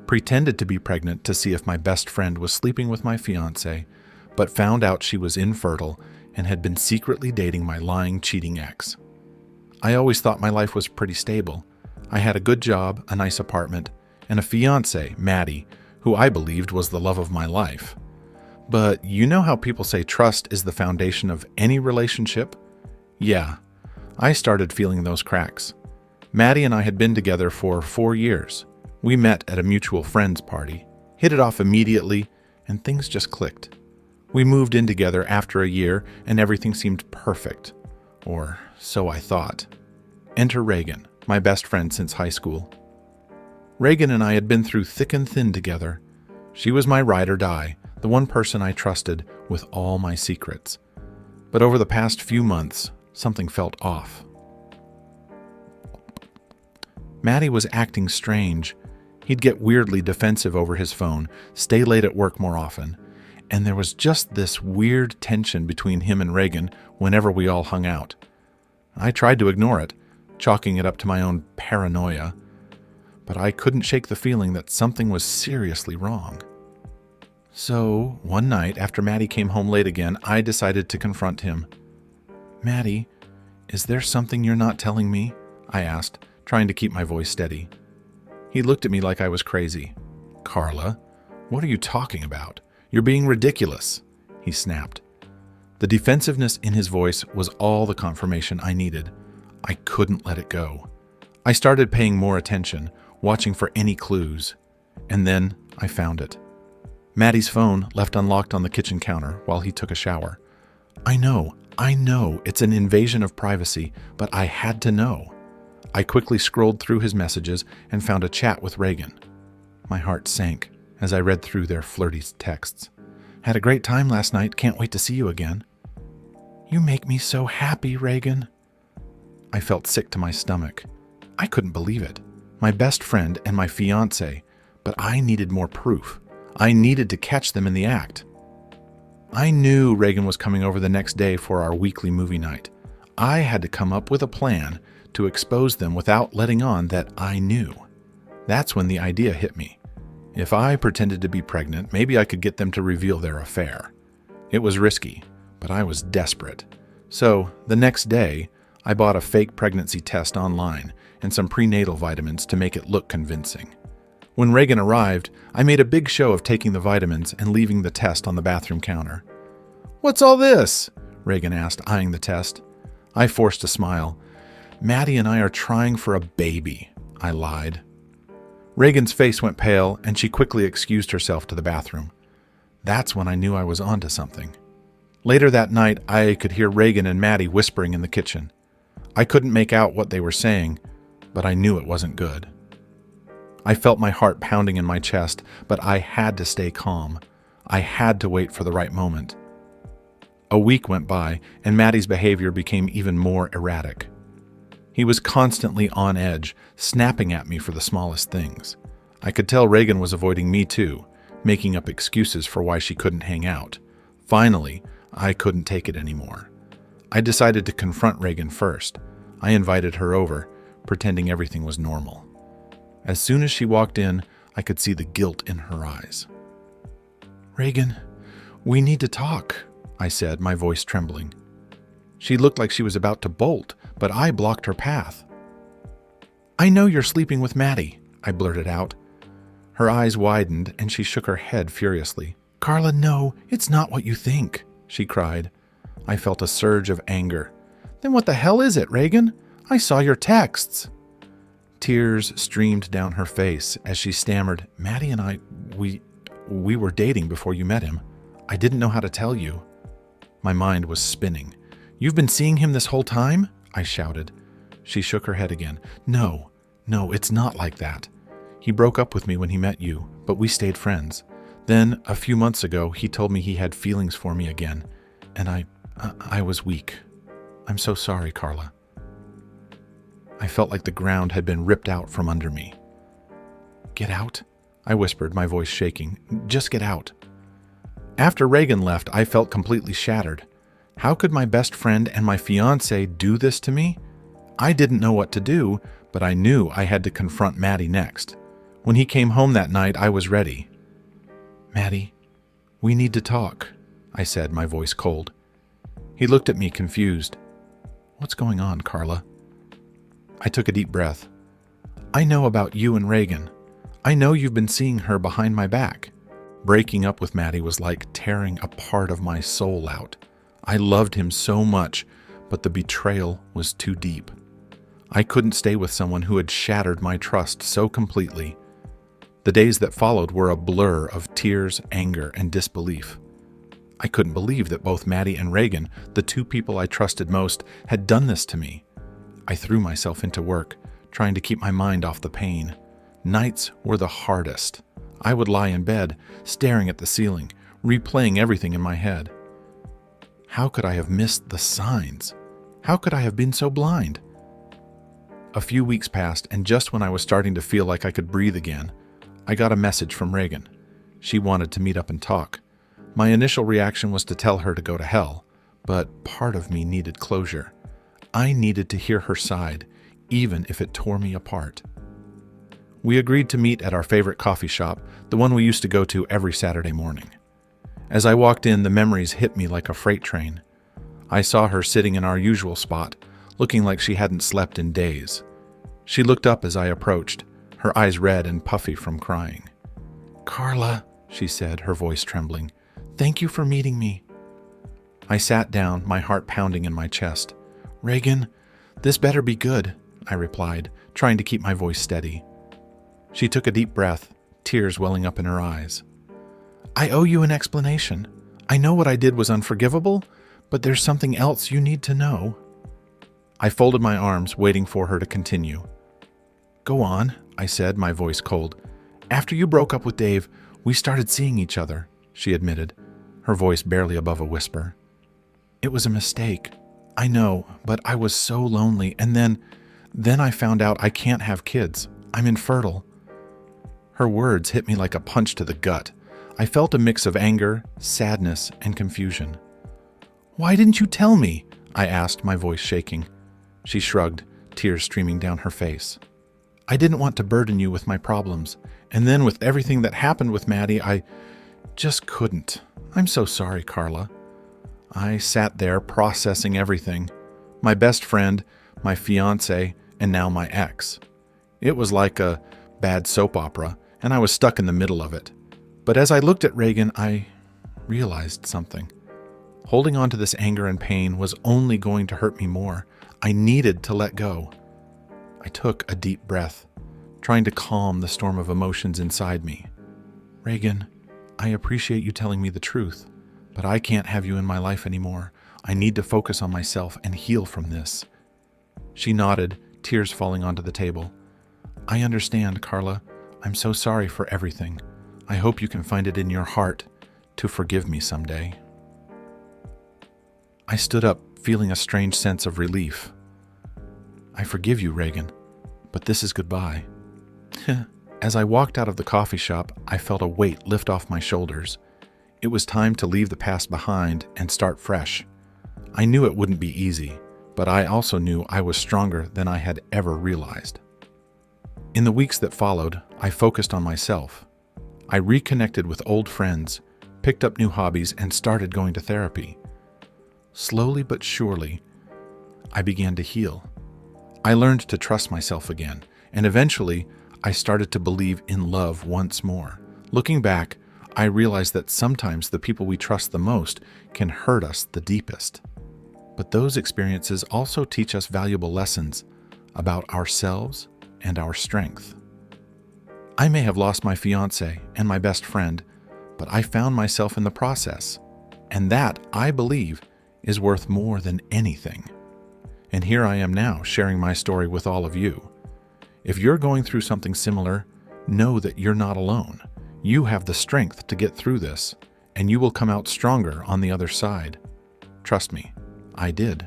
pretended to be pregnant to see if my best friend was sleeping with my fiancé, but found out she was infertile and had been secretly dating my lying, cheating ex. I always thought my life was pretty stable. I had a good job, a nice apartment, and a fiancé, Maddie, who I believed was the love of my life. But you know how people say trust is the foundation of any relationship? Yeah, I started feeling those cracks. Maddie and I had been together for 4 years. We met at a mutual friend's party, hit it off immediately, and things just clicked. We moved in together after a year, and everything seemed perfect. Or so I thought. Enter Reagan, my best friend since high school. Reagan and I had been through thick and thin together. She was my ride or die, the one person I trusted with all my secrets. But over the past few months, something felt off. Maddie was acting strange. He'd get weirdly defensive over his phone, stay late at work more often, and there was just this weird tension between him and Reagan whenever we all hung out. I tried to ignore it, chalking it up to my own paranoia, but I couldn't shake the feeling that something was seriously wrong. So, one night after Maddie came home late again, I decided to confront him. "Maddie, is there something you're not telling me?" I asked, trying to keep my voice steady. He looked at me like I was crazy. "Carla, what are you talking about? You're being ridiculous," he snapped. The defensiveness in his voice was all the confirmation I needed. I couldn't let it go. I started paying more attention, watching for any clues. And then I found it. Maddie's phone left unlocked on the kitchen counter while he took a shower. I know, it's an invasion of privacy, but I had to know. I quickly scrolled through his messages and found a chat with Reagan. My heart sank as I read through their flirty texts. "Had a great time last night, can't wait to see you again." "You make me so happy, Reagan." I felt sick to my stomach. I couldn't believe it. My best friend and my fiancé, but I needed more proof. I needed to catch them in the act. I knew Reagan was coming over the next day for our weekly movie night. I had to come up with a plan to expose them without letting on that I knew. That's when the idea hit me. If I pretended to be pregnant, maybe I could get them to reveal their affair. It was risky, but I was desperate. So, the next day, I bought a fake pregnancy test online and some prenatal vitamins to make it look convincing. When Reagan arrived, I made a big show of taking the vitamins and leaving the test on the bathroom counter. "What's all this?" Reagan asked, eyeing the test. I forced a smile. "Maddie and I are trying for a baby," I lied. Reagan's face went pale, and she quickly excused herself to the bathroom. That's when I knew I was onto something. Later that night, I could hear Reagan and Maddie whispering in the kitchen. I couldn't make out what they were saying, but I knew it wasn't good. I felt my heart pounding in my chest, but I had to stay calm. I had to wait for the right moment. A week went by, and Maddie's behavior became even more erratic. He was constantly on edge, snapping at me for the smallest things. I could tell Reagan was avoiding me too, making up excuses for why she couldn't hang out. Finally, I couldn't take it anymore. I decided to confront Reagan first. I invited her over, pretending everything was normal. As soon as she walked in, I could see the guilt in her eyes. "Reagan, we need to talk," I said, my voice trembling. She looked like she was about to bolt, but I blocked her path. "I know you're sleeping with Maddie," I blurted out. Her eyes widened, and she shook her head furiously. "Carla, no, it's not what you think," she cried. I felt a surge of anger. "Then what the hell is it, Reagan? I saw your texts." Tears streamed down her face as she stammered, "Maddie and I, we were dating before you met him. I didn't know how to tell you." My mind was spinning. "You've been seeing him this whole time?" I shouted. She shook her head again. No, it's not like that. He broke up with me when he met you, but we stayed friends. Then, a few months ago, he told me he had feelings for me again, and I was weak. I'm so sorry, Carla." I felt like the ground had been ripped out from under me. "Get out," I whispered, my voice shaking. "Just get out." After Reagan left, I felt completely shattered. How could my best friend and my fiancé do this to me? I didn't know what to do, but I knew I had to confront Maddie next. When he came home that night, I was ready. "Maddie, we need to talk," I said, my voice cold. He looked at me confused. "What's going on, Carla?" I took a deep breath. "I know about you and Reagan. I know you've been seeing her behind my back." Breaking up with Maddie was like tearing a part of my soul out. I loved him so much, but the betrayal was too deep. I couldn't stay with someone who had shattered my trust so completely. The days that followed were a blur of tears, anger, and disbelief. I couldn't believe that both Maddie and Reagan, the two people I trusted most, had done this to me. I threw myself into work, trying to keep my mind off the pain. Nights were the hardest. I would lie in bed, staring at the ceiling, replaying everything in my head. How could I have missed the signs? How could I have been so blind? A few weeks passed, and just when I was starting to feel like I could breathe again, I got a message from Reagan. She wanted to meet up and talk. My initial reaction was to tell her to go to hell, but part of me needed closure. I needed to hear her side, even if it tore me apart. We agreed to meet at our favorite coffee shop, the one we used to go to every Saturday morning. As I walked in, the memories hit me like a freight train. I saw her sitting in our usual spot, looking like she hadn't slept in days. She looked up as I approached, her eyes red and puffy from crying. "Carla," she said, her voice trembling, "thank you for meeting me." I sat down, my heart pounding in my chest. "Reagan, this better be good," I replied, trying to keep my voice steady. She took a deep breath, tears welling up in her eyes. "I owe you an explanation. I know what I did was unforgivable, but there's something else you need to know." I folded my arms, waiting for her to continue. "Go on," I said, my voice cold. "After you broke up with Dave, we started seeing each other," she admitted, her voice barely above a whisper. "It was a mistake. I know, but I was so lonely, and then I found out I can't have kids. I'm infertile." Her words hit me like a punch to the gut. I felt a mix of anger, sadness, and confusion. "Why didn't you tell me?" I asked, my voice shaking. She shrugged, tears streaming down her face. "I didn't want to burden you with my problems, and then with everything that happened with Maddie, I just couldn't. I'm so sorry, Carla." I sat there processing everything. My best friend, my fiancé, and now my ex. It was like a bad soap opera, and I was stuck in the middle of it. But as I looked at Reagan, I realized something. Holding on to this anger and pain was only going to hurt me more. I needed to let go. I took a deep breath, trying to calm the storm of emotions inside me. "Reagan, I appreciate you telling me the truth, but I can't have you in my life anymore. I need to focus on myself and heal from this." She nodded, tears falling onto the table. "I understand, Carla. I'm so sorry for everything. I hope you can find it in your heart to forgive me someday." I stood up, feeling a strange sense of relief. "I forgive you, Reagan, but this is goodbye." As I walked out of the coffee shop, I felt a weight lift off my shoulders. It was time to leave the past behind and start fresh. I knew it wouldn't be easy, but I also knew I was stronger than I had ever realized. In the weeks that followed, I focused on myself. I reconnected with old friends, picked up new hobbies, and started going to therapy. Slowly but surely, I began to heal. I learned to trust myself again, and eventually, I started to believe in love once more. Looking back, I realized that sometimes the people we trust the most can hurt us the deepest. But those experiences also teach us valuable lessons about ourselves and our strength. I may have lost my fiancé and my best friend, but I found myself in the process. And that, I believe, is worth more than anything. And here I am now, sharing my story with all of you. If you're going through something similar, know that you're not alone. You have the strength to get through this, and you will come out stronger on the other side. Trust me, I did.